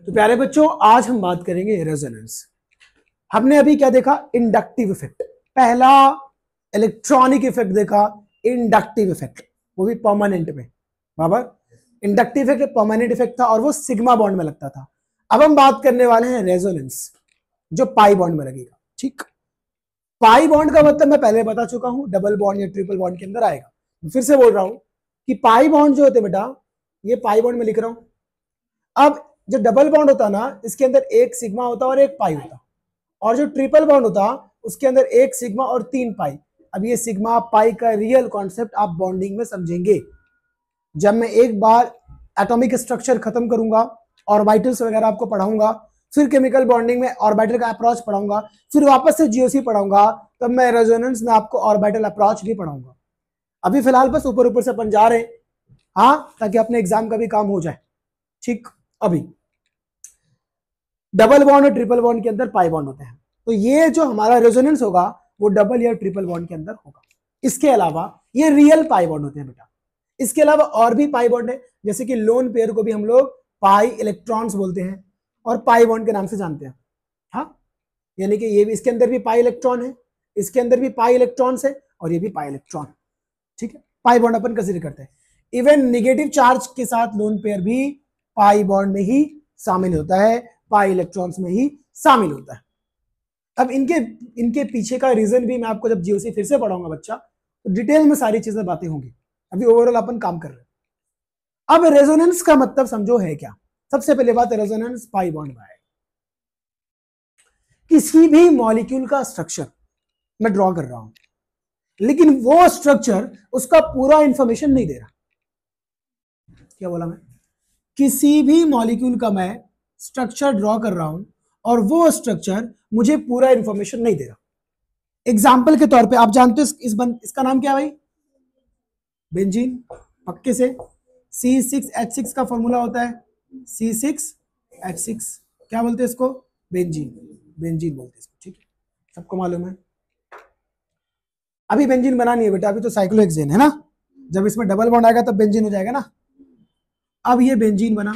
तो प्यारे बच्चों, आज हम बात करेंगे रेजोनेंस। हमने अभी क्या देखा? Inductive effect. पहला इलेक्ट्रॉनिक इफेक्ट देखा, इंडक्टिव इफेक्ट, वो भी परमानेंट में। बराबर, इंडक्टिव इफेक्ट परमानेंट इफेक्ट था और वो सिग्मा बॉन्ड में लगता था। अब हम बात करने वाले हैं रेजोनेंस, जो पाई बॉन्ड में लगेगा। ठीक, पाई बॉन्ड का मतलब मैं पहले बता चुका हूं, डबल बॉन्ड या ट्रिपल बॉन्ड के अंदर आएगा। फिर से बोल रहा हूं कि पाई बॉन्ड जो होते बेटा, ये पाई बॉन्ड में लिख रहा हूं। अब जो डबल बॉन्ड होता ना, इसके अंदर एक सिग्मा होता और एक पाई होता, और जो ट्रिपल बॉन्ड होता उसके अंदर एक सिग्मा और तीन पाई। अब ये सिग्मा पाई का रियल कॉन्सेप्ट आप बॉन्डिंग में समझेंगे जब मैं एक बार एटॉमिक स्ट्रक्चर खत्म करूंगा, ऑर्बिटल्स वगैरह आपको पढ़ाऊंगा, फिर केमिकल बॉन्डिंग में ऑर्बिटल का अप्रोच पढ़ाऊंगा, फिर वापस से जीओसी पढ़ाऊंगा, तब मैं रेजोनेंस में आपको ऑर्बिटल अप्रोच भी पढ़ाऊंगा। अभी फिलहाल बस ऊपर ऊपर से अपन जा रहे हैं, हाँ, ताकि अपने एग्जाम का भी काम हो जाए। ठीक, अभी डबल बॉन्ड और ट्रिपल बॉन्ड के अंदर पाई बॉन्ड होते हैं, तो ये जो हमारा रेजोनेंस होगा वो डबल या ट्रिपल बॉन्ड के अंदर होगा। इसके अलावा ये रियल पाई बॉन्ड होते हैं बेटा। इसके अलावा और भी पाई बॉन्ड है, जैसे कि लोन पेयर को भी हम लोग पाई इलेक्ट्रॉन्स बोलते हैं और पाई बॉन्ड के नाम से जानते हैं। हाँ, यानी कि ये भी, इसके अंदर भी पाई इलेक्ट्रॉन है, इसके अंदर भी पाई इलेक्ट्रॉन्स है, और ये भी पाई इलेक्ट्रॉन। ठीक है, पाई बॉन्ड अपन कंसीडर करते हैं। इवन नेगेटिव चार्ज के साथ लोन पेयर भी पाई बॉन्ड में ही शामिल होता है, पाई इलेक्ट्रॉन्स में ही शामिल होता है। अब इनके पीछे का रीजन भी मैं आपको जब जीओसी फिर से पढ़ाऊंगा बच्चा, तो डिटेल में सारी चीजें बातें होंगी। अभी ओवरऑल अपन काम कर रहे हैं। अब रेजोनेंस का मतलब समझो है क्या। सबसे पहले बात, रेजोनेंस पाई बॉन्ड में है। किसी भी मॉलिक्यूल का स्ट्रक्चर मैं ड्रॉ कर रहा हूं, लेकिन वो स्ट्रक्चर उसका पूरा इंफॉर्मेशन नहीं दे रहा। क्या बोला मैं? किसी भी मॉलिक्यूल का मैं स्ट्रक्चर ड्रॉ कर रहा हूं और वो स्ट्रक्चर मुझे पूरा इंफॉर्मेशन नहीं दे रहा। एग्जाम्पल के तौर पे आप जानते हो इसका नाम क्या है भाई? बेंजीन। पक्के से C6H6 का फॉर्मूला होता है C6H6। क्या बोलते हैं इसको? बेंजीन। बेंजीन बोलते हैं इसको। ठीक है, सबको मालूम है। अभी बेंजीन बना नहीं है बेटा, अभी तो साइक्लोहेक्सेन है ना। जब इसमें डबल बॉन्ड आएगा तब बेंजीन हो जाएगा ना। अब ये बेंजीन बना,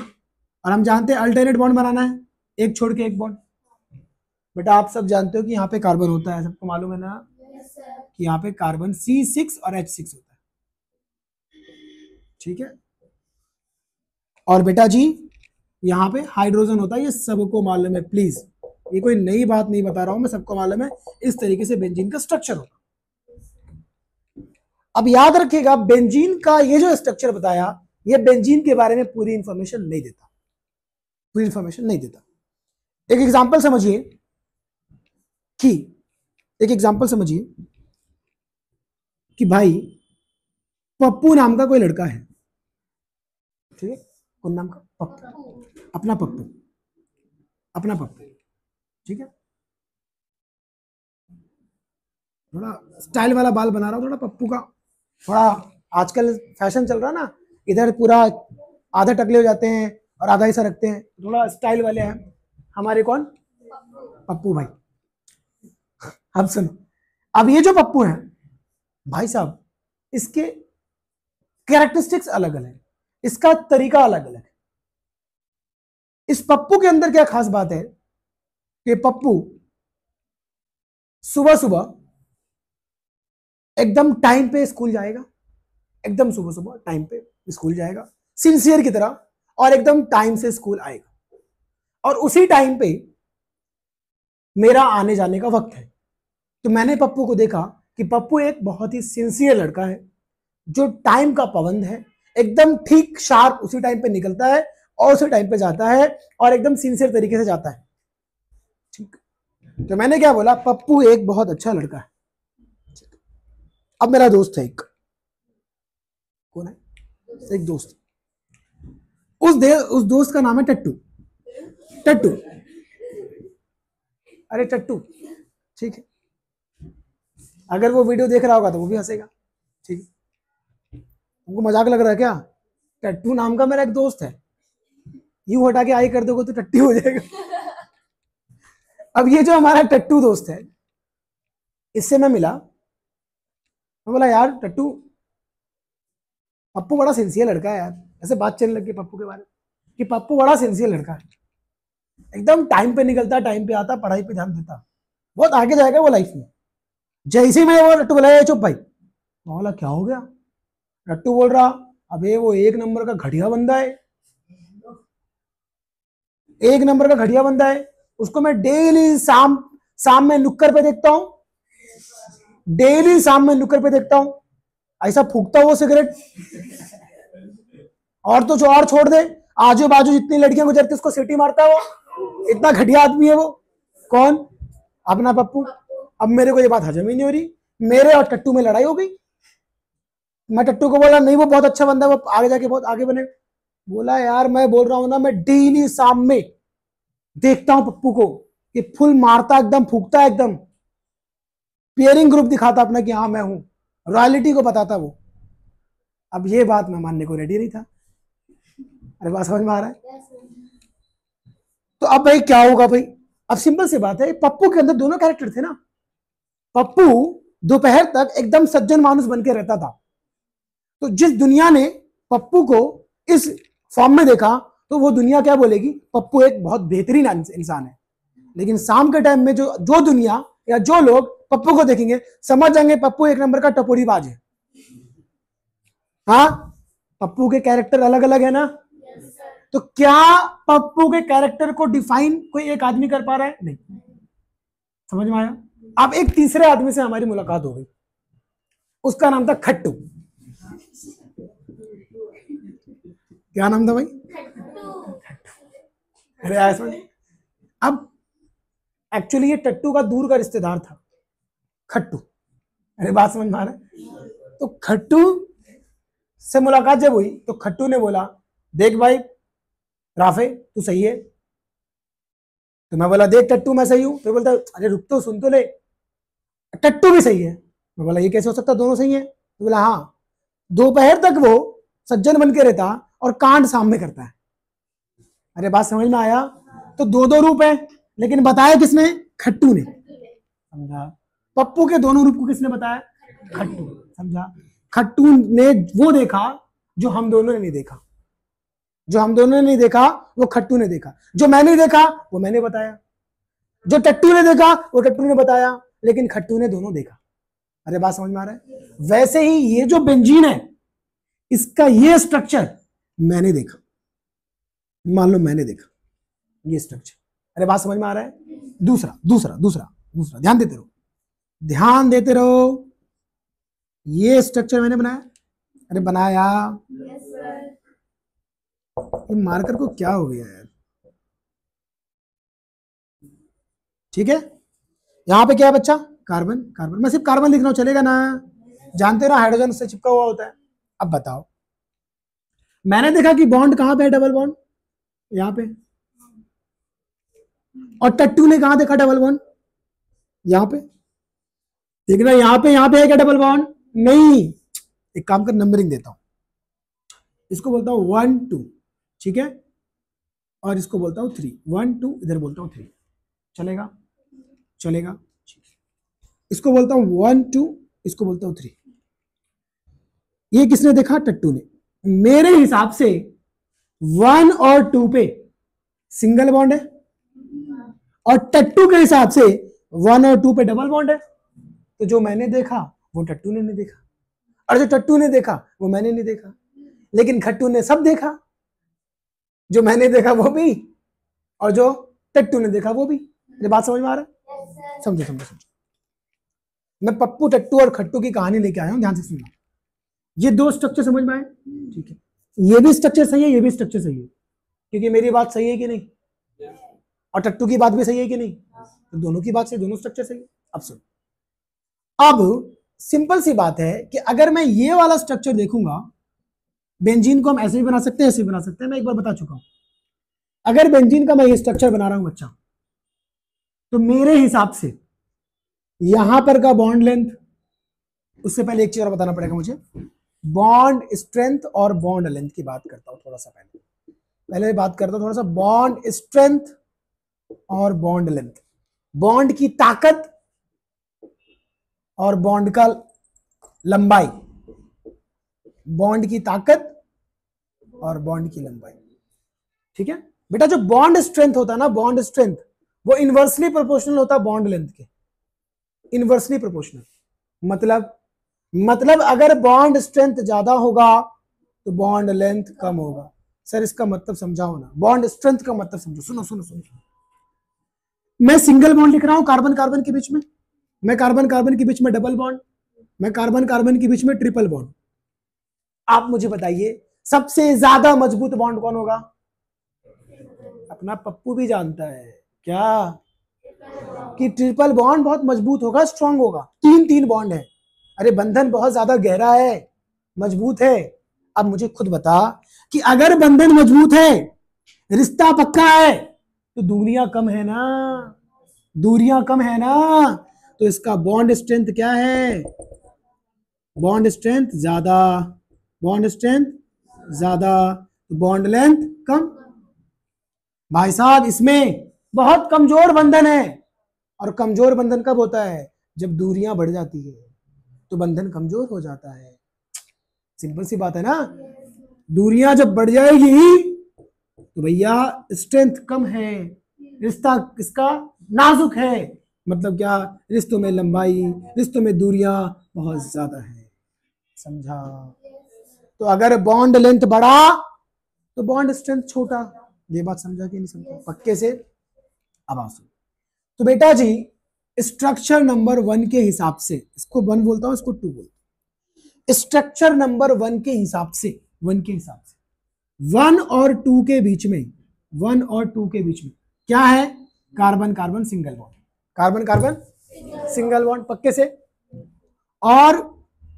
और हम जानते हैं अल्टरनेट बॉन्ड बनाना है, एक छोड़ के एक बॉन्ड। बेटा आप सब जानते हो कि यहाँ पे कार्बन होता है, सबको मालूम है ना कि यहाँ पे कार्बन C6 और H6 होता है। ठीक है, और बेटा जी यहाँ पे हाइड्रोजन होता है, ये सबको मालूम है। प्लीज, ये कोई नई बात नहीं बता रहा हूं मैं, सबको मालूम है। इस तरीके से बेंजीन का स्ट्रक्चर होगा। अब याद रखिएगा, बेंजीन का ये जो स्ट्रक्चर बताया, ये बेंजीन के बारे में पूरी इंफॉर्मेशन नहीं देता, पूरी इंफॉर्मेशन नहीं देता। एक एग्जांपल समझिए कि कि भाई पप्पू नाम का कोई लड़का है। ठीक है, कौन नाम का? पप्पू। अपना पप्पू, अपना पप्पू। ठीक है, थोड़ा स्टाइल वाला बाल बना रहा हूं, थोड़ा पप्पू का। थोड़ा आजकल फैशन चल रहा है ना, इधर पूरा आधा टकले हो जाते हैं और आधा ऐसा रखते हैं, थोड़ा स्टाइल वाले हैं हमारे। कौन? पप्पू भाई। अब सुनो, अब ये जो पप्पू है भाई साहब, इसके कैरेक्टरिस्टिक्स अलग अलग, इसका तरीका अलग अलग है। इस पप्पू के अंदर क्या खास बात है कि पप्पू सुबह सुबह एकदम टाइम पे स्कूल जाएगा, एकदम सुबह सुबह टाइम पे स्कूल जाएगा, सिंसियर की तरह, और एकदम टाइम से स्कूल आएगा। और उसी टाइम पे मेरा आने जाने का वक्त है। तो मैंने पप्पू को देखा कि पप्पू एक बहुत ही सिंसियर लड़का है, जो टाइम का पाबंद है, एकदम ठीक शार्प उसी टाइम पे निकलता है और उसी टाइम पे जाता है, और एकदम सिंसियर तरीके से जाता है। ठीक, तो मैंने क्या बोला? पप्पू एक बहुत अच्छा लड़का है। अब मेरा दोस्त है एक, कौन है? एक दोस्त, उस दोस्त का नाम है टट्टू। टट्टू, अरे टट्टू। ठीक है, अगर वो वीडियो देख रहा होगा तो वो भी हंसेगा। ठीक है, तुमको मजाक लग रहा है क्या? टट्टू नाम का मेरा एक दोस्त है, यू हटा के आई कर दोगे तो टट्टी हो जाएगा। अब ये जो हमारा टट्टू दोस्त है, इससे मैं मिला, मैं बोला यार टट्टू, पप्पू बड़ा सिंसियर लड़का है यार। ऐसे बात चलने लगी पप्पू के बारे में कि पप्पू बड़ा सिंसियर लड़का है। एकदम टाइम पे निकलता, टाइम पे आता, पढ़ाई पे ध्यान देता, बहुत आगे जाएगा वो लाइफ में। जैसे ही मैं वो रट्टू बुलाया, चुप भाई, बोला क्या हो गया? रट्टू बोल रहा, अबे वो एक नंबर का घटिया बंदा है, एक नंबर का घटिया बंदा है, उसको मैं डेली शाम में नुक्कड़ पे देखता हूं, डेली शाम में नुक्कड़ पे देखता हूं, ऐसा फूकता वो सिगरेट, और तो जो और छोड़ दे, आजू बाजू जितनी लड़कियां गुजरती उसको सीटी मारता है वो, इतना घटिया आदमी है वो। कौन? अपना पप्पू। अब मेरे को ये बात हजम ही नहीं हो रही, मेरे और टट्टू में लड़ाई हो गई। मैं टट्टू को बोला नहीं वो बहुत अच्छा बंदा है, वो आगे जाके बहुत आगे बने। बोला यार मैं बोल रहा हूं ना, मैं डेली शाम में देखता हूं पप्पू को, कि फुल मारता, एकदम फूकता, एकदम पियरिंग ग्रुप दिखाता अपना कि हाँ मैं हूं, रॉयलिटी को बताता वो। अब ये बात मैं मानने को रेडी नहीं था। अरे बात समझ में आ रहा है? तो अब भाई क्या होगा भाई? अब सिंपल सी बात है, पप्पू के अंदर दोनों कैरेक्टर थे ना। पप्पू दोपहर तक एकदम सज्जन मानुस बन के रहता था, तो जिस दुनिया ने पप्पू को इस फॉर्म में देखा, तो वो दुनिया क्या बोलेगी, पप्पू एक बहुत बेहतरीन इंसान है। लेकिन शाम के टाइम में जो दुनिया या जो लोग पप्पू को देखेंगे, समझ जाएंगे पप्पू एक नंबर का टपोरीबाज है। हाँ, पप्पू के कैरेक्टर अलग अलग है ना। तो क्या पप्पू के कैरेक्टर को डिफाइन कोई एक आदमी कर पा रहा है? नहीं। समझ में आया? अब एक तीसरे आदमी से हमारी मुलाकात हो गई, उसका नाम था खट्टू। क्या नाम था भाई? अरे ऐसा, अब एक्चुअली ये टट्टू का दूर का रिश्तेदार था, खट्टू। अरे बात समझ में आ रहा है? तो खट्टू से मुलाकात जब हुई, तो खट्टू ने बोला देख भाई राफे तू सही है। तो मैं बोला देख टट्टू मैं सही हूं। तो बोलता अरे रुक तो, सुन तो ले, टट्टू भी सही है। मैं बोला ये कैसे हो सकता, दोनों सही है? तो बोला हाँ, दोपहर तक वो सज्जन बन के रहता और कांड सामने करता है। अरे बात समझ में आया? तो दो दो रूप है, लेकिन बताया किसने? खट्टू ने। समझा? पप्पू के दोनों रूप को किसने बताया? खट्टू। समझा? खट्टू ने वो देखा जो हम दोनों ने नहीं देखा, जो हम दोनों ने नहीं देखा वो खट्टू ने देखा, जो मैंने देखा वो मैंने बताया, जो टट्टू ने देखा वो टट्टू ने बताया, लेकिन खट्टू ने दोनों देखा। अरे बात समझ में आ रहा है? वैसे ही ये जो बेंजीन है, इसका ये स्ट्रक्चर मैंने देखा, मान लो मैंने देखा ये स्ट्रक्चर। अरे बात समझ में आ रहा है? दूसरा दूसरा दूसरा दूसरा, ध्यान देते रहो, ध्यान देते रहो। ये स्ट्रक्चर मैंने बनाया। अरे बनाया। ये मार्कर को क्या हो गया यार? ठीक है, यहां पे क्या है बच्चा? कार्बन। कार्बन, मैं सिर्फ कार्बन लिख रहा हूं, चलेगा ना? जानते हो ना हाइड्रोजन से चिपका हुआ होता है। अब बताओ, मैंने देखा कि बॉन्ड कहां पे है, डबल बॉन्ड यहां पे, और टट्टू ने कहां देखा डबल बॉन्ड? यहां पे। देखना यहां पे है क्या डबल बॉन्ड? नहीं। एक काम कर, नंबरिंग देता हूं, इसको बोलता हूं 1 2, ठीक है, और इसको बोलता हूं 3, 1 2, इधर बोलता हूं 3, चलेगा? चलेगा। इसको बोलता हूं 1 2, इसको बोलता हूं 3। ये किसने देखा? टट्टू ने। मेरे हिसाब से 1 और 2 पे सिंगल बॉन्ड है, और टट्टू के हिसाब से 1 और 2 पे डबल बॉन्ड है। तो जो मैंने देखा वो टट्टू ने नहीं देखा, और जो टट्टू ने देखा वो मैंने नहीं देखा, लेकिन खट्टू ने सब देखा, जो मैंने देखा वो भी, और जो टट्टू ने देखा वो भी। ये बात समझ में आ रहा है? समझो समझो समझो। मैं पप्पू, टट्टू और खट्टू की कहानी लेके आया हूं, ध्यान से सुनना। ये दो स्ट्रक्चर समझ में आए? ठीक है, ये भी स्ट्रक्चर सही है, ये भी स्ट्रक्चर सही है, क्योंकि मेरी बात सही है कि नहीं, और टट्टू की बात भी सही है कि नहीं, तो दोनों की बात सही, दोनों स्ट्रक्चर सही है। अब सुन, अब सिंपल सी बात है कि अगर मैं ये वाला स्ट्रक्चर देखूंगा, बेंजीन को हम ऐसे भी बना सकते हैं, ऐसे भी बना सकते हैं, मैं एक बार बता चुका हूं। अगर बेंजीन का मैं ये स्ट्रक्चर बना रहा हूं बच्चा, तो मेरे हिसाब से यहां पर का बॉन्ड लेंथ, उससे पहले एक चीज और बताना पड़ेगा मुझे, बॉन्ड स्ट्रेंथ और बॉन्ड लेंथ की बात करता हूं थोड़ा सा, पहले बात करता हूं थोड़ा सा बॉन्ड स्ट्रेंथ और बॉन्ड लेंथ, बॉन्ड की ताकत और बॉन्ड का लंबाई, बॉन्ड की ताकत और बॉन्ड की लंबाई। ठीक है, बेटा जो बॉन्ड स्ट्रेंथ होता है ना, बॉन्ड स्ट्रेंथ, वो इनवर्सली प्रोपोर्शनल होता है बॉन्ड लेंथ के, इनवर्सली प्रोपोर्शनल। मतलब अगर बॉन्ड स्ट्रेंथ ज्यादा होगा तो बॉन्ड लेंथ कम होगा। सर इसका मतलब समझाओ ना, बॉन्ड स्ट्रेंथ का मतलब समझो। सुनो सुनो सुनो, मैं सिंगल बॉन्ड लिख रहा हूं कार्बन कार्बन के बीच में, मैं कार्बन कार्बन के बीच में डबल बॉन्ड, मैं कार्बन कार्बन के बीच में ट्रिपल बॉन्ड। आप मुझे बताइए सबसे ज्यादा मजबूत बॉन्ड कौन होगा? अपना पप्पू भी जानता है क्या कि ट्रिपल बॉन्ड बहुत मजबूत होगा, स्ट्रांग होगा। तीन तीन बॉन्ड है, अरे बंधन बहुत ज्यादा गहरा है, मजबूत है। अब मुझे खुद बता कि अगर बंधन मजबूत है, रिश्ता पक्का है, तो दूरियां कम है ना, दूरियां कम है ना, तो इसका बॉन्ड स्ट्रेंथ क्या है? बॉन्ड स्ट्रेंथ ज्यादा, बॉन्ड स्ट्रेंथ ज्यादा, बॉन्ड लेंथ कम। भाई साहब इसमें बहुत कमजोर बंधन है, और कमजोर बंधन कब होता है? जब दूरियां बढ़ जाती है तो बंधन कमजोर हो जाता है। सिंपल सी बात है ना, दूरियां जब बढ़ जाएगी तो भैया स्ट्रेंथ कम है, रिश्ता इसका नाजुक है। मतलब क्या? रिश्तों में लंबाई, रिश्तों में दूरियां बहुत ज्यादा है। समझा? तो अगर बॉन्ड लेंथ बढ़ा तो बॉन्ड स्ट्रेंथ छोटा। ये बात समझा कि नहीं समझा? पक्के से? अब आप सुनो। तो बेटा जी स्ट्रक्चर नंबर 1 के हिसाब से, इसको 1 बोलता हूं, इसको 2 बोलता हूं। स्ट्रक्चर नंबर 1 के हिसाब से, 1 के हिसाब से 1 और 2 के बीच में, 1 और 2 के बीच में क्या है? Carbon carbon single bond, carbon carbon single bond. पक्के से? और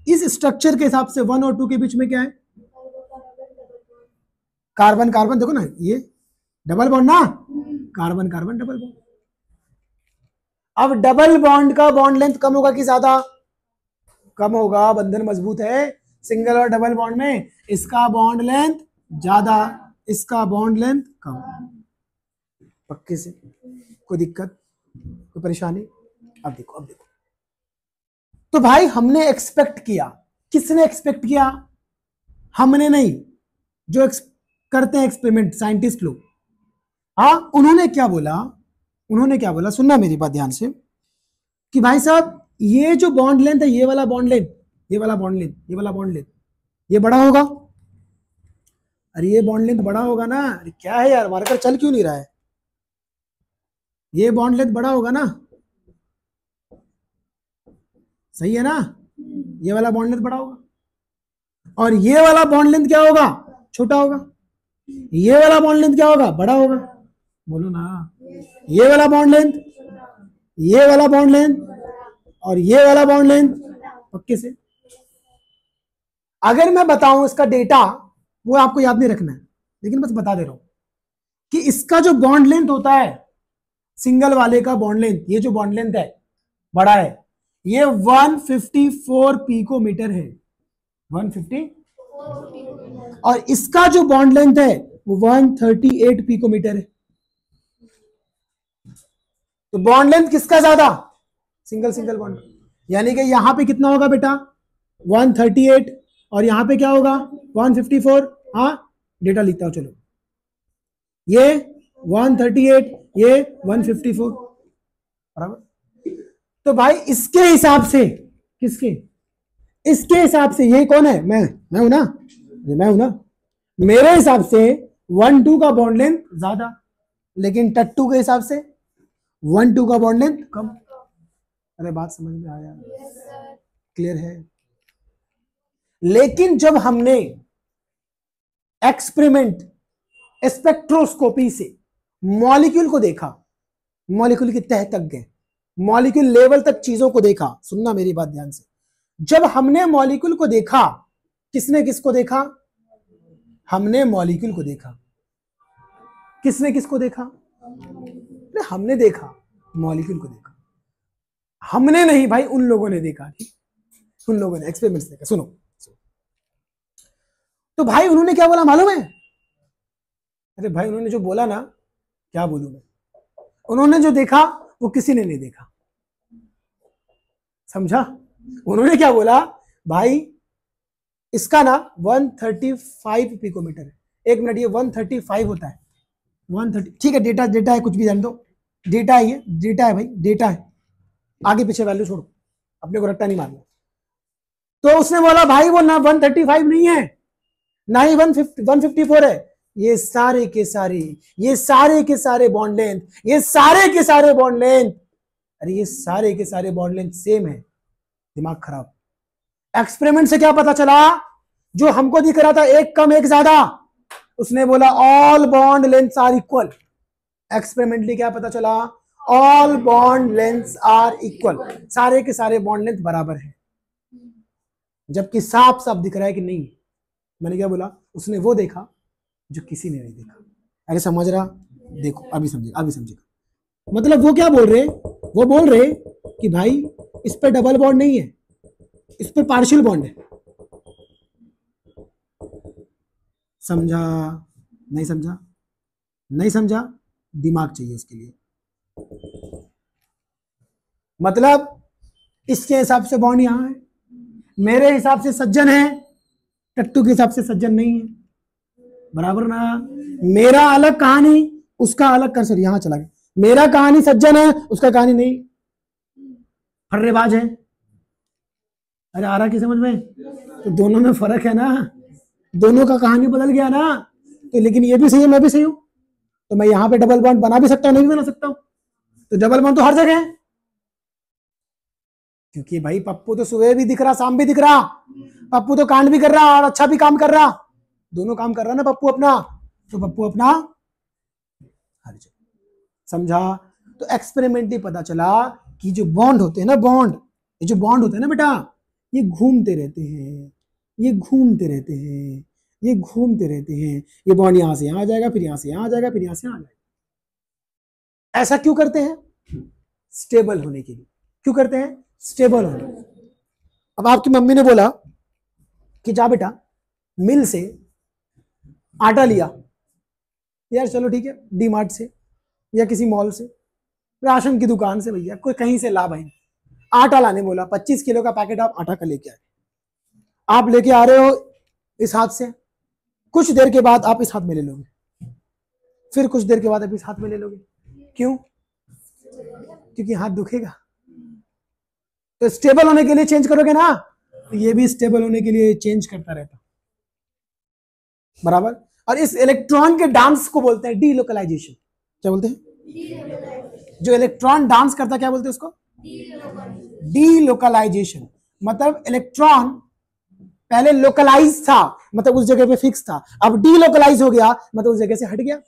इस स्ट्रक्चर के हिसाब से 1 और 2 के बीच में क्या है? कार्बन कार्बन, देखो ना ये डबल बॉन्ड ना, कार्बन कार्बन डबल बॉन्ड। अब डबल बॉन्ड का बॉन्ड लेंथ कम होगा कि ज्यादा? कम होगा, बंधन मजबूत है। सिंगल और डबल बॉन्ड में इसका बॉन्ड लेंथ ज्यादा, इसका बॉन्ड लेंथ कम। पक्के से? कोई दिक्कत, कोई परेशानी? अब देखो, अब देखो। तो भाई हमने एक्सपेक्ट किया, किसने एक्सपेक्ट किया? हमने नहीं, जो करते हैं एक्सपेरिमेंट साइंटिस्ट लोग। हाँ, उन्होंने क्या बोला? उन्होंने क्या बोला, सुनना मेरी बात ध्यान से, कि भाई साहब ये जो बॉन्ड लेंथ है, ये वाला बॉन्ड लेंथ, ये वाला बॉन्ड लेंथ, ये वाला बॉन्ड लेंथ, ये बड़ा होगा। अरे ये बॉन्ड लेंथ बड़ा होगा ना। अरे क्या है यार, मार्कर चल क्यों नहीं रहा है? ये बॉन्ड लेंथ बड़ा होगा ना, सही है ना? ये वाला बॉन्ड लेंथ बड़ा होगा, और ये वाला बॉन्ड लेंथ क्या होगा? छोटा होगा। ये वाला बॉन्ड लेंथ क्या होगा? बड़ा होगा। बोलो ना। ये वाला बॉन्ड लेंथ, ये वाला बॉन्ड लेंथ, और ये वाला बॉन्ड लेंथ। पक्के से? अगर मैं बताऊं इसका डेटा, वो आपको याद नहीं रखना है, लेकिन बस बता दे रहा हूं कि इसका जो बॉन्ड लेंथ होता है, सिंगल वाले का बॉन्ड लेंथ, ये जो बॉन्ड लेंथ है बड़ा है, ये 154 पिकोमीटर है, 150। और इसका जो बॉन्ड लेंथ है वो 138 पिकोमीटर है। तो बॉन्ड लेंथ किसका ज्यादा? Single single bond. यानी कि यहां पे कितना होगा बेटा? 138, और यहां पे क्या होगा? 154। हाँ, डेटा लिखता हूं चलो। ये 138, ये 154, बराबर। तो भाई इसके हिसाब से, किसके? इसके हिसाब से ये कौन है? मैं हूं ना, मैं हूं ना। मेरे हिसाब से 1-2 का बॉन्ड लेंथ ज्यादा, लेकिन टट्टू के हिसाब से 1-2 का बॉन्ड लेंथ कम। अरे बात समझ में आया? क्लियर है? लेकिन जब हमने एक्सपेरिमेंट स्पेक्ट्रोस्कोपी से मॉलिक्यूल को देखा, मॉलिक्यूल की तह तक गए, मॉलिक्यूल लेवल तक चीजों को देखा, सुनना मेरी बात ध्यान से। जब हमने मॉलिक्यूल को देखा, किसने किसको देखा? हमने मॉलिक्यूल को देखा। किसने किसको देखा? हमने देखा, मॉलिक्यूल को देखा। हमने नहीं भाई, उन लोगों ने देखा, उन लोगों ने एक्सपेरिमेंट्स देखा। सुनो, तो भाई उन्होंने क्या बोला मालूम है? अरे भाई उन्होंने जो बोला ना, क्या बोलूं मैं, उन्होंने जो देखा वो किसी ने नहीं देखा। समझा? उन्होंने क्या बोला भाई, इसका ना 135 पिकोमीटर है। एक मिनट, ये 135 होता है, 130, ठीक है, डेटा डेटा है, कुछ भी जान दो, डेटा है, ये डेटा है भाई, डेटा है, आगे पीछे वैल्यू छोड़ो, अपने को रट्टा नहीं मारना। तो उसने बोला भाई वो ना 135 नहीं है, ना ही 154 है, ये सारे के सारे, ये सारे के सारे बॉन्ड लेंथ, ये सारे के सारे बॉन्ड लेंथ, अरे ये सारे के सारे बॉन्ड लेंथ सेम है। दिमाग खराब। एक्सपेरिमेंट से क्या पता चला, जो हमको दिख रहा था एक कम एक ज्यादा, उसने बोला all bond lengths are equal. Experimentally क्या पता चला, all bond lengths are equal, सारे के सारे बॉन्ड लेंथ बराबर है, जबकि साफ साफ दिख रहा है कि नहीं। मैंने क्या बोला, उसने वो देखा जो किसी ने नहीं देखा। अरे समझ रहा, देखो अभी समझेगा, अभी समझेगा। मतलब वो क्या बोल रहे, वो बोल रहे कि भाई इस पे डबल बॉन्ड नहीं है, इस पे पार्शियल बॉन्ड है। समझा? नहीं समझा? नहीं समझा? दिमाग चाहिए इसके लिए। मतलब इसके हिसाब से बॉन्ड यहां है, मेरे हिसाब से सज्जन है, टट्टू के हिसाब से सज्जन नहीं है, बराबर ना। मेरा अलग कहानी, उसका अलग कर, सर यहां चला गया, मेरा कहानी सज्जन है, उसका कहानी नहीं, फर्रेबाज है। अरे आ रहा कि समझ में? तो दोनों में फर्क है ना, दोनों का कहानी बदल गया ना। तो लेकिन ये भी सही है, मैं भी सही हूं, तो मैं यहां पे डबल बॉन्ड बना भी सकता हूं, नहीं भी बना सकता हूं। तो डबल बॉन्ड तो हर जगह है, क्योंकि भाई पप्पू तो सुबह भी दिख रहा, शाम भी दिख रहा, पप्पू तो कांड भी कर रहा और अच्छा भी काम कर रहा, दोनों काम कर रहा ना पप्पू अपना, तो पप्पू अपना हर जगह। समझा? तो एक्सपेरिमेंटली पता चला कि जो बॉन्ड होते हैं ना, बॉन्ड, ये जो बॉन्ड होते हैं ना बेटा, ये घूमते रहते हैं, ये घूमते रहते हैं, ये घूमते रहते हैं। ये बॉन्ड यहां से यहां आ जाएगा, फिर यहां से यहां आ जाएगा, फिर यहां से यहां आ जाएगा। ऐसा क्यों करते हैं? स्टेबल होने के लिए। क्यों करते हैं? स्टेबल होने के लिए। अब आपकी मम्मी ने बोला कि जा बेटा मिल से आटा लिया, यार चलो ठीक है, डी मार्ट से या किसी मॉल से, राशन की दुकान से, भैया कोई कहीं से ला भाई, आटा लाने बोला, 25 किलो का पैकेट आप आटा का लेके आए। आप लेके आ रहे हो इस हाथ से, कुछ देर के बाद आप इस हाथ में ले लोगे, फिर कुछ देर के बाद आप इस हाथ में ले लोगे। क्यों? क्योंकि हाथ दुखेगा। तो स्टेबल होने के लिए चेंज करोगे ना, तो ये भी स्टेबल होने के लिए चेंज करता रहता, बराबर। और इस इलेक्ट्रॉन के डांस को बोलते हैं डीलोकलाइजेशन। क्या बोलते हैं? जो इलेक्ट्रॉन डांस करता, क्या बोलते हैं उसको? डीलोकलाइजेशन। मतलब इलेक्ट्रॉन पहले लोकलाइज था, मतलब उस जगह पे फिक्स था, अब डीलोकलाइज हो गया, मतलब उस जगह से हट गया।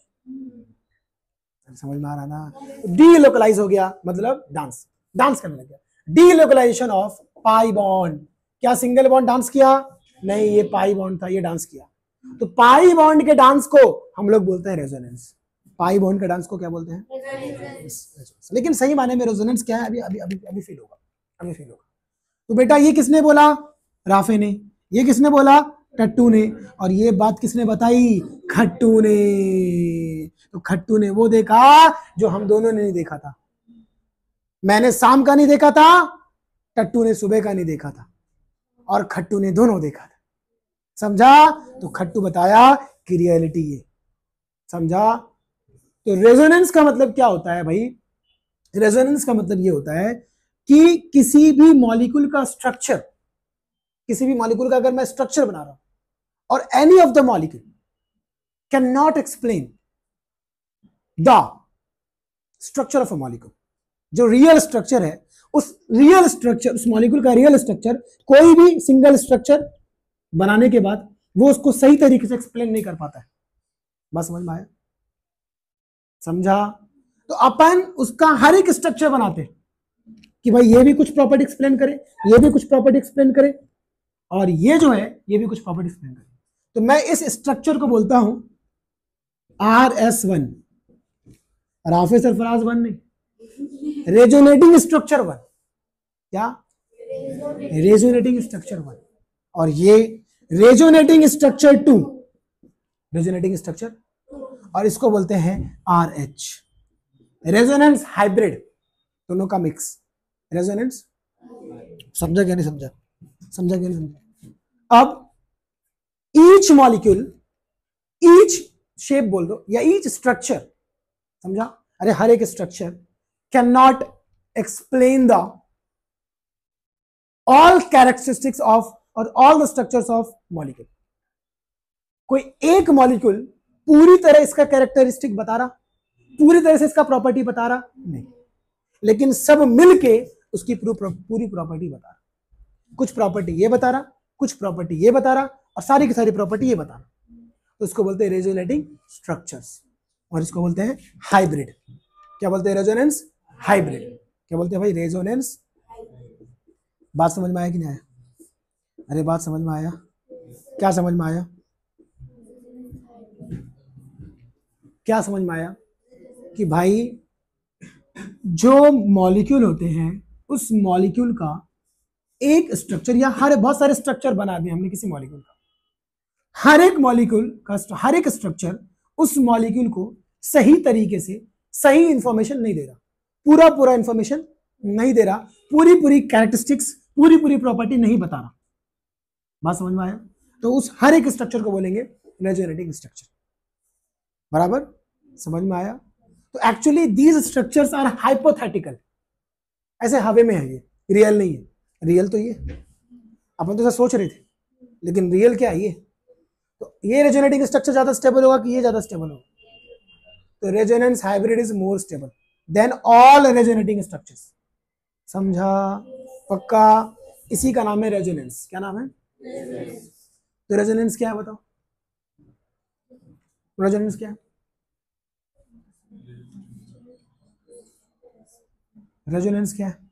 समझ में आ रहा ना? डीलोकलाइज हो गया मतलब डांस, डांस करने लग गया। Delocalisation of pi bond. क्या सिंगल बॉन्ड डांस किया? नहीं, ये पाई बॉन्ड था, ये डांस किया। तो पाई बॉन्ड के डांस को हम लोग बोलते हैं रेजोनेंस। पाई बॉन्ड के डांस को क्या बोलते हैं? लेकिन सही माने में रेजोनेंस क्या है, अभी अभी अभी अभी फील होगा, अभी फील होगा। तो बेटा ये किसने बोला? राफे ने। ये किसने बोला? टट्टू ने। और ये बात किसने बताई? खट्टू ने। तो खट्टू ने वो देखा जो हम दोनों ने नहीं देखा था। मैंने शाम का नहीं देखा था, टट्टू ने सुबह का नहीं देखा था, और खट्टू ने दोनों देखा था। समझा? तो खट्टू बताया कि रियलिटी ये। समझा? तो रेजोनेंस का मतलब क्या होता है भाई? रेजोनेंस का मतलब ये होता है कि किसी भी मॉलिक्यूल का स्ट्रक्चर, किसी भी मॉलिक्यूल का अगर मैं स्ट्रक्चर बना रहा हूं और any of the molecule can not explain the structure of a molecule, जो रियल स्ट्रक्चर है, उस रियल स्ट्रक्चर, उस मॉलिक्यूल का रियल स्ट्रक्चर, कोई भी सिंगल स्ट्रक्चर बनाने के बाद वो उसको सही तरीके से एक्सप्लेन नहीं कर पाता है। बस समझ में आया? समझा? तो अपन उसका हर एक स्ट्रक्चर बनाते हैं कि भाई ये भी कुछ प्रॉपर्टी एक्सप्लेन करे, ये भी कुछ प्रॉपर्टी एक्सप्लेन करे, और ये जो है ये भी कुछ प्रॉपर्टी एक्सप्लेन करे। तो मैं इस स्ट्रक्चर को बोलता हूं RS1, राफे सरफराज 1 नहीं, रेजोनेटिंग स्ट्रक्चर 1। क्या? Resonating structure 1। और ये रेजोनेटिंग स्ट्रक्चर 2, रेजोनेटिंग स्ट्रक्चर, और इसको बोलते हैं RH, रेजोनेंस हाइब्रिड, दोनों का मिक्स, रेजोनेंस। समझा क्या नहीं समझा? समझा क्या नहीं समझा? अब ईच मॉलिक्यूल, ईच शेप बोल दो या ईच स्ट्रक्चर समझा? अरे हर एक structure can not explain the all characteristics of और all the structures of molecule. कोई एक मॉलिक्यूल पूरी तरह इसका कैरेक्टरिस्टिक बता रहा, पूरी तरह से इसका प्रॉपर्टी बता रहा नहीं, लेकिन सब मिलके उसकी पूरी प्रॉपर्टी बता रहा। कुछ प्रॉपर्टी ये बता रहा, कुछ प्रॉपर्टी ये बता रहा, और सारी की सारी प्रॉपर्टी ये बता रहा। तो इसको बोलते हैं रेजोनेटिंग स्ट्रक्चर्स, और इसको बोलते हैं हाइब्रिड। क्या बोलते हैं? Resonance hybrid. क्या बोलते हैं भाई? रेजोनेंस। बात समझ में आया कि नहीं आया? अरे बात समझ में आया? क्या समझ में आया? क्या समझ में आया? कि भाई जो मॉलिक्यूल होते हैं उस मॉलिक्यूल का एक स्ट्रक्चर, या हर बहुत सारे स्ट्रक्चर बना दिए हमने किसी मॉलिक्यूल का, हर एक मॉलिक्यूल का हर एक स्ट्रक्चर उस मॉलिक्यूल को सही तरीके से सही इंफॉर्मेशन नहीं दे रहा, पूरा इंफॉर्मेशन नहीं दे रहा, पूरी कैरेक्टरिस्टिक्स, पूरी प्रॉपर्टी नहीं बता रहा। बात समझ में आया? तो उस हर एक स्ट्रक्चर को बोलेंगे रेजोनेटिंग स्ट्रक्चर। बराबर समझ में आया? तो actually these structures are hypothetical, ऐसे हवे में है, ये रियल नहीं है। रियल तो ये अपन तो ऐसा सोच रहे थे, लेकिन रियल क्या है ये? तो ये रेजोनेटिंग स्ट्रक्चर ज्यादा स्टेबल होगा कि ये ज्यादा स्टेबल होगा? तो resonance hybrid is more stable then all resonating structures. समझा? पक्का? इसी का नाम है रेजोनेंस। क्या नाम है? तो रेजोनेंस क्या है बताओ? रेजोनेंस क्या है? रेजोनेंस क्या है?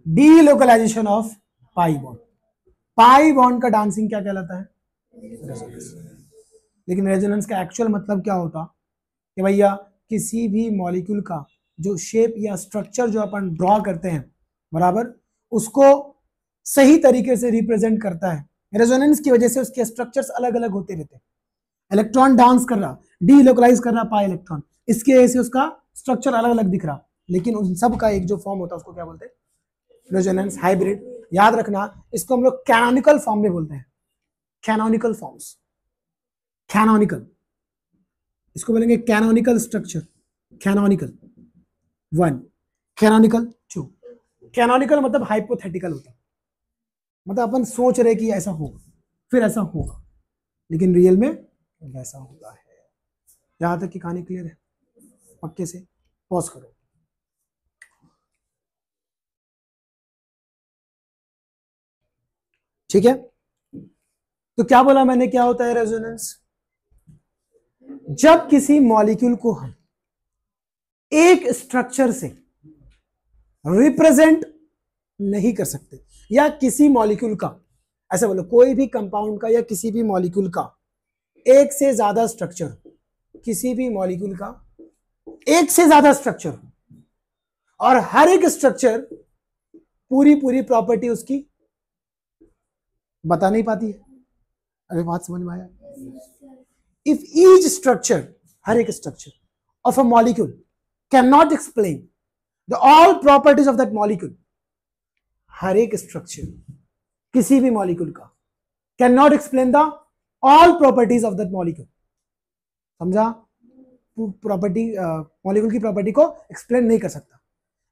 Delocalisation of pi bond. Pi bond का डांसिंग क्या कहलाता है? रेजोनेंस। लेकिन रेजोनेंस का एक्चुअल मतलब क्या होता कि भैया किसी भी मॉलिक्यूल का जो शेप या स्ट्रक्चर जो अपन ड्रॉ करते हैं, बराबर, उसको सही तरीके से रिप्रेजेंट करता है। रेजोनेंस की वजह से उसके स्ट्रक्चर्स अलग अलग होते रहते हैं। इलेक्ट्रॉन डांस कर रहा, डीलोकलाइज कर रहा पाई इलेक्ट्रॉन, इसकी वजह से उसका स्ट्रक्चर अलग अलग दिख रहा, लेकिन उन सब का एक जो फॉर्म होता है उसको क्या बोलते हैं? Resonance hybrid. याद रखना, इसको हम लोग कैनोनिकल फॉर्म में बोलते हैं। कैनोनिकल फॉर्म्स, कैनोनिकल, इसको बोलेंगे canonical structure. Canonical 1, canonical 2। Canonical मतलब हाइपोथेटिकल होता है, मतलब अपन सोच रहे कि ऐसा होगा, फिर ऐसा होगा, लेकिन रियल में वैसा होता है। यहां तक की कहानी क्लियर है? पक्के से? पॉज करो। ठीक है, तो क्या बोला मैंने? क्या होता है रेजोनेंस? जब किसी मॉलिक्यूल को हम एक स्ट्रक्चर से रिप्रेजेंट नहीं कर सकते, या किसी मॉलिक्यूल का, ऐसा बोलो, कोई भी कंपाउंड का या किसी भी मॉलिक्यूल का एक से ज्यादा स्ट्रक्चर, किसी भी मॉलिक्यूल का एक से ज्यादा स्ट्रक्चर, और हर एक स्ट्रक्चर पूरी प्रॉपर्टी उसकी बता नहीं पाती है। अरे बात समझ में आया? इफ ईच स्ट्रक्चर, हर एक structure of a molecule can not explain the all properties of that molecule, हर एक स्ट्रक्चर किसी भी मॉलिक्यूल का can not explain the all properties of that molecule. समझा? प्रॉपर्टी, मॉलिक्यूल की प्रॉपर्टी को एक्सप्लेन नहीं कर सकता,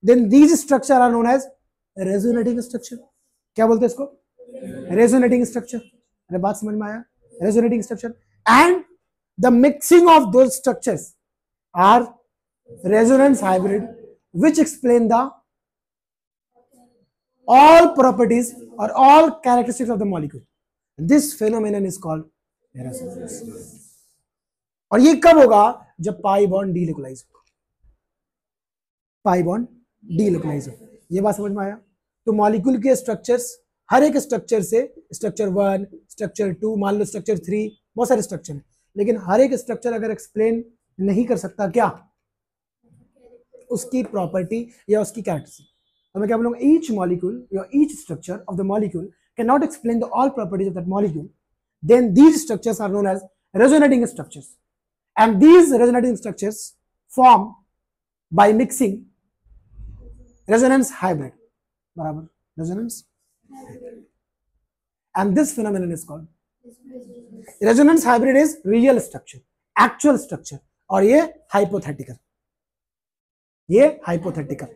then these structure are known as resonating structure. क्या बोलते हैं इसको? Resonating structure. अरे बात समझ में आया? Resonating structure, and the mixing of those structures R resonance hybrid which explain the all properties or all characteristics of the molecule. This phenomenon is called resonance. और ये कब होगा? जब पाई बॉन्ड डीलोकलाइज होगा। पाई बॉन्ड डीलोकलाइज होगा। ये बात समझ में आया? तो मॉलिक्यूल के स्ट्रक्चर्स, हर एक स्ट्रक्चर से, स्ट्रक्चर 1, स्ट्रक्चर 2, मान लो स्ट्रक्चर 3, बहुत सारे स्ट्रक्चर हैं, लेकिन हर एक स्ट्रक्चर अगर एक्सप्लेन नहीं कर सकता क्या? उसकी प्रॉपर्टी या उसकी कैरेक्टरिस्टिक। तो मैं क्या बोलूंगा? ईच मॉलिक्यूल या each structure of the molecule can not explain the all properties of that molecule, then these structures are known as resonating structures, and these resonating structures form by mixing resonance hybrid. बराबर? Resonance, and this phenomenon is called resonance hybrid is real structure, actual structure, और ये hypothetical, ये hypothetical,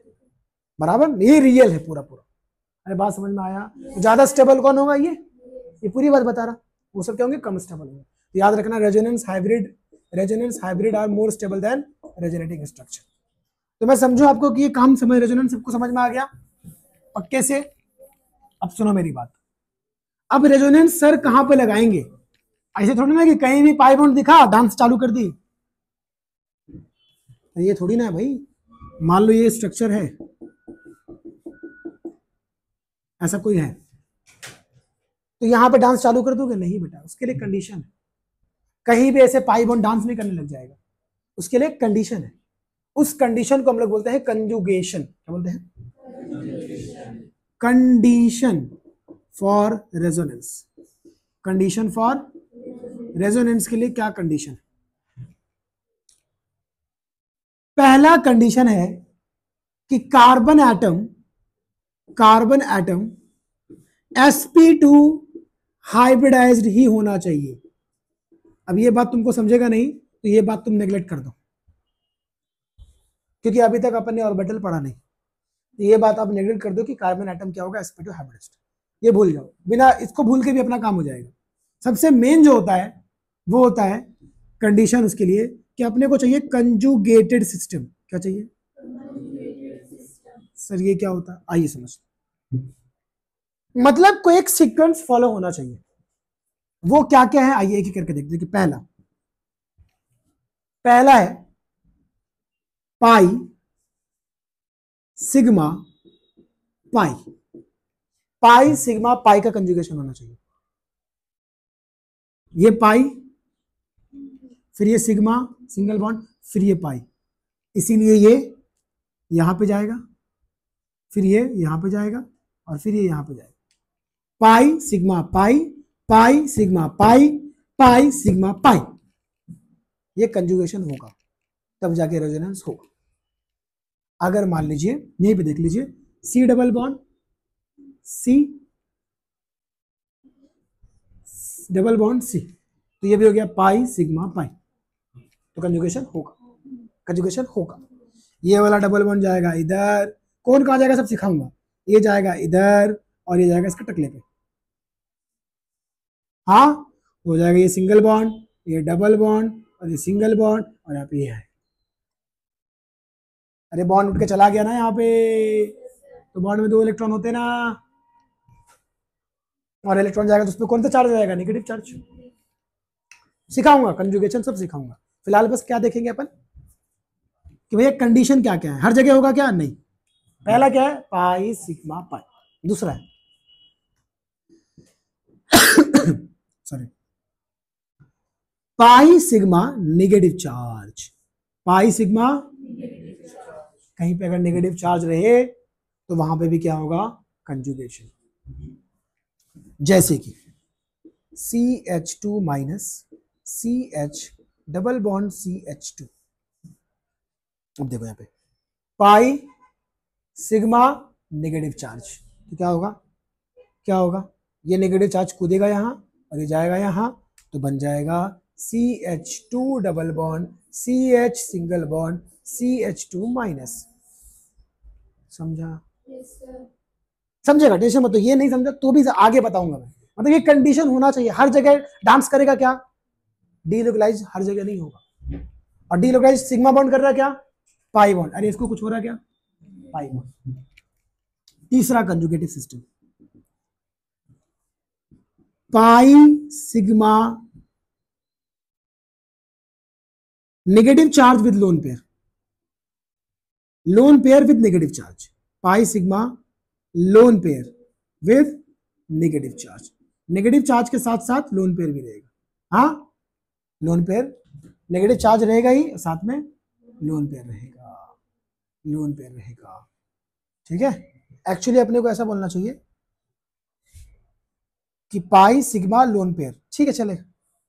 बराबर, ये real है पूरा पूरा। अरे बात समझ में आया? तो ज्यादा स्टेबल कौन होगा? ये पूरी बात बता रहा, वो सब क्या होंगे? कम स्टेबल होंगे। तो याद रखना, resonance hybrid are more stable than resonating structure. तो मैं समझू आपको कि ये काम समझ, रेजोनेंस सबको समझ में आ गया पक्के से? अब सुनो मेरी बात, अब रेजोनेंस सर कहां पे लगाएंगे? ऐसे थोड़ी ना कि कहीं भी पाई बॉन्ड दिखा डांस चालू कर दी, तो ये थोड़ी ना है भाई। मान लो ये स्ट्रक्चर है, ऐसा कोई है, तो यहां पे डांस चालू कर दोगे? नहीं बेटा, उसके लिए कंडीशन है। कहीं भी ऐसे पाई बॉन्ड डांस नहीं करने लग जाएगा, उसके लिए कंडीशन है। उस कंडीशन को हम लोग बोलते हैं कंजुगेशन। क्या बोलते हैं? Condition for resonance. Condition for resonance के लिए क्या कंडीशन है? पहला कंडीशन है कि कार्बन एटम sp2 हाइब्रिडाइज्ड ही होना चाहिए। अब ये बात तुमको समझेगा नहीं, तो ये बात तुम नेग्लेक्ट कर दो, क्योंकि अभी तक अपन ने ऑर्बिटल पढ़ा नहीं। तो ये बात आप नेग्लेक्ट कर दो कि कार्बन एटम क्या होगा? sp2 hybridised. ये भूल जाओ, बिना इसको भूल के भी अपना काम हो जाएगा। सबसे मेन जो होता है वो होता है कंडीशन उसके लिए कि अपने को चाहिए कंजुगेटेड सिस्टम। क्या चाहिए सर? ये क्या होता है? आइए समझ। मतलब कोई एक सीक्वेंस फॉलो होना चाहिए। वो क्या क्या है आइए एक एक करके देखते हैं। कि पहला है पाई सिग्मा पाई। पाई सिग्मा पाई का कंजुगेशन होना चाहिए। ये पाई, फिर ये सिग्मा सिंगल बॉन्ड, फिर ये पाई, इसीलिए ये यहां पे जाएगा, फिर ये यहां पे जाएगा, और फिर ये यहां पे जाएगा। पाई sigma pi, pi sigma pi, pi sigma पाई, ये कंजुगेशन होगा, तब जाके रेजोनेंस होगा। अगर मान लीजिए यहीं पे देख लीजिए, C double bond C double bond C, तो ये भी हो गया पाई सिग्मा पाई, तो कंजुगेशन होगा, कंजुगेशन होगा। ये वाला डबल बॉन्ड जाएगा इधर, कौन कहां जाएगा सब सिखाऊंगा। ये जाएगा इधर और ये जाएगा इसके टकले पे, हाँ हो जाएगा। ये सिंगल बॉन्ड, ये डबल बॉन्ड, और ये सिंगल बॉन्ड, और यहाँ पे ये है। अरे बॉन्ड उठ के चला गया ना यहाँ पे, तो बॉन्ड में 2 इलेक्ट्रॉन होते ना, और इलेक्ट्रॉन जाएगा तो उस पर कौन सा चार्ज जाएगा? Negative charge. सिखाऊंगा कंजुगेशन सब सिखाऊंगा, फिलहाल बस क्या देखेंगे अपन कि भैया कंडीशन क्या क्या है, हर जगह होगा क्या? नहीं। पहला क्या है? पाई सिग्मा पाई। दूसरा है सॉरी, पाई sigma negative charge. Pi sigma, कहीं पे अगर नेगेटिव चार्ज रहे तो वहां पे भी क्या होगा? कंजुगेशन। जैसे कि CH2 minus CH double bond CH2। अब देखो यहाँ पे पाई सिग्मा नेगेटिव चार्ज, तो क्या होगा? क्या होगा? ये नेगेटिव चार्ज कूदेगा यहाँ और ये जाएगा यहाँ, तो बन जाएगा CH2 double bond CH single bond CH2 minus. समझा? समझेगा, टेंशन मत। तो ये नहीं समझा तो भी आगे बताऊंगा मैं। मतलब ये कंडीशन होना चाहिए, हर जगह डांस करेगा क्या? डीलोकलाइज हर जगह नहीं होगा, और डीलोकलाइज सिग्मा बॉन्ड कर रहा है क्या? Pi bond. अरे इसको कुछ हो रहा है क्या? Pi bond. तीसरा conjugative system, pi sigma negative charge with lone pair, lone pair with negative charge. Pi sigma lone pair with negative charge, negative charge के साथ साथ लोन पेयर भी रहेगा। हाँ, लोन पेयर, नेगेटिव चार्ज रहेगा ही, साथ में लोन पेयर रहेगा, लोन पेयर रहेगा। ठीक है, एक्चुअली अपने को ऐसा बोलना चाहिए कि पाई सिग्मा लोन पेयर। ठीक है चले,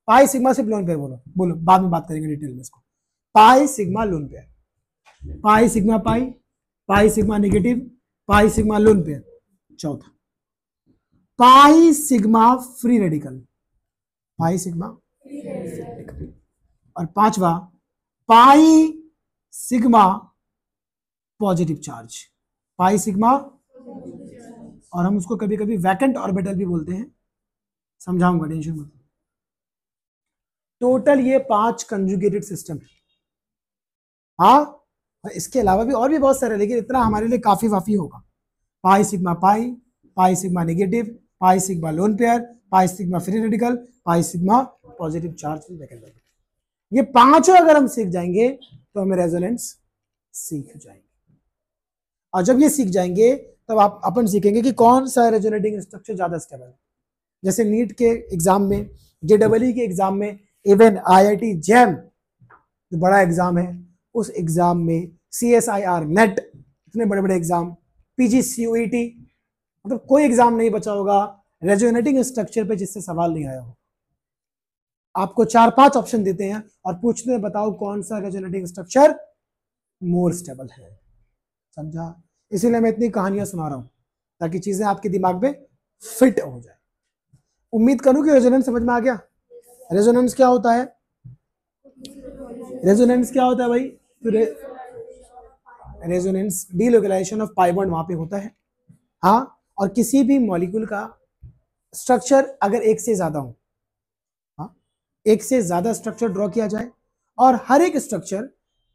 पाई सिग्मा सिर्फ लोन पेयर बोलो, बोलो बाद में बात करेंगे डिटेल में इसको। Pi sigma lone pair, pi sigma pi, pi sigma negative, pi sigma lone pair. चौथा pi sigma free radical, pi sigma, और पांचवा pi sigma positive charge, pi sigma, और हम उसको कभी कभी वैकेंट ऑर्बिटल भी बोलते हैं, समझाऊंगा, टेंशन मत। टोटल ये 5 कंजुगेटेड सिस्टम है। हाँ, इसके अलावा भी और भी बहुत सारे, लेकिन इतना हमारे लिए काफी वाफी होगा। पाई sigma pi, pi sigma negative, pi sigma lone pair, pi sigma free radical, pi sigma positive charge. ये पांचों अगर हम सीख जाएंगे तो हमें रेजोनेंस सीख जाएंगे, और जब ये सीख जाएंगे तब आप अपन सीखेंगे कि कौन सा रेजोनेटिंग स्ट्रक्चर ज्यादा स्टेबल है। जैसे नीट के एग्जाम में, जेडब्ल्यू के एग्जाम में, इवन IIT जैम जो बड़ा एग्जाम है, उस एग्जाम में CSIR नेट, इतने बड़े बड़े एग्जाम, PGCUET, मतलब कोई एग्जाम नहीं बचा होगा रेजोनेटिंग स्ट्रक्चर पे जिससे सवाल नहीं आया हो। आपको 4-5 ऑप्शन देते हैं और पूछते हैं बताओ कौन सा रेजोनेटिंग स्ट्रक्चर मोर स्टेबल है। समझा? इसीलिए मैं इतनी कहानियां सुना रहा हूं ताकि चीजें आपके दिमाग में फिट हो जाए। उम्मीद करूं कि रेजोनेंस समझ में आ गया। रेजोनेंस क्या होता है? रेजोनेंस क्या होता है भाई? Resonance delocalisation of pi bond वहां पे होता है। हाँ, और किसी भी मॉलिक्यूल का स्ट्रक्चर अगर एक से ज्यादा हो, हाँ, एक से ज्यादा स्ट्रक्चर ड्रॉ किया जाए और हर एक स्ट्रक्चर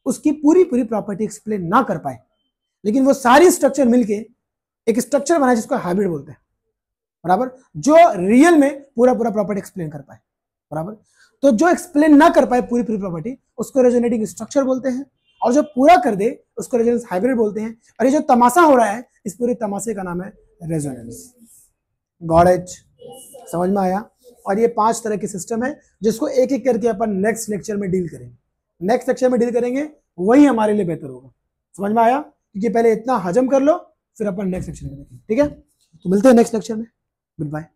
उसकी पूरी पूरी प्रॉपर्टी एक्सप्लेन ना कर पाए, लेकिन वो सारी स्ट्रक्चर मिलके एक स्ट्रक्चर बनाए जिसको हाइब्रिड बोलते हैं, बराबर, जो रियल में पूरा पूरा प्रॉपर्टी एक्सप्लेन कर पाए, बराबर। तो जो एक्सप्लेन ना कर पाए पूरी पूरी प्रॉपर्टी उसको रेजोनेटिंग स्ट्रक्चर बोलते हैं, और जो पूरा कर दे उसको रेजोनेंस हाइब्रिड बोलते हैं। और ये जो तमाशा हो रहा है इस पूरे तमाशे का नाम है रेजोनेंस। Got it? समझ में आया? और ये 5 तरह के सिस्टम है जिसको एक एक करके अपन नेक्स्ट लेक्चर में डील करेंगे। नेक्स्ट लेक्चर में डील करेंगे, वही हमारे लिए बेहतर होगा। समझ में आया? क्योंकि पहले इतना हजम कर लो, फिर अपन नेक्स्ट लेक्चर में देखेंगे। ठीक है, तो मिलते हैं नेक्स्ट लेक्चर में। Good bye.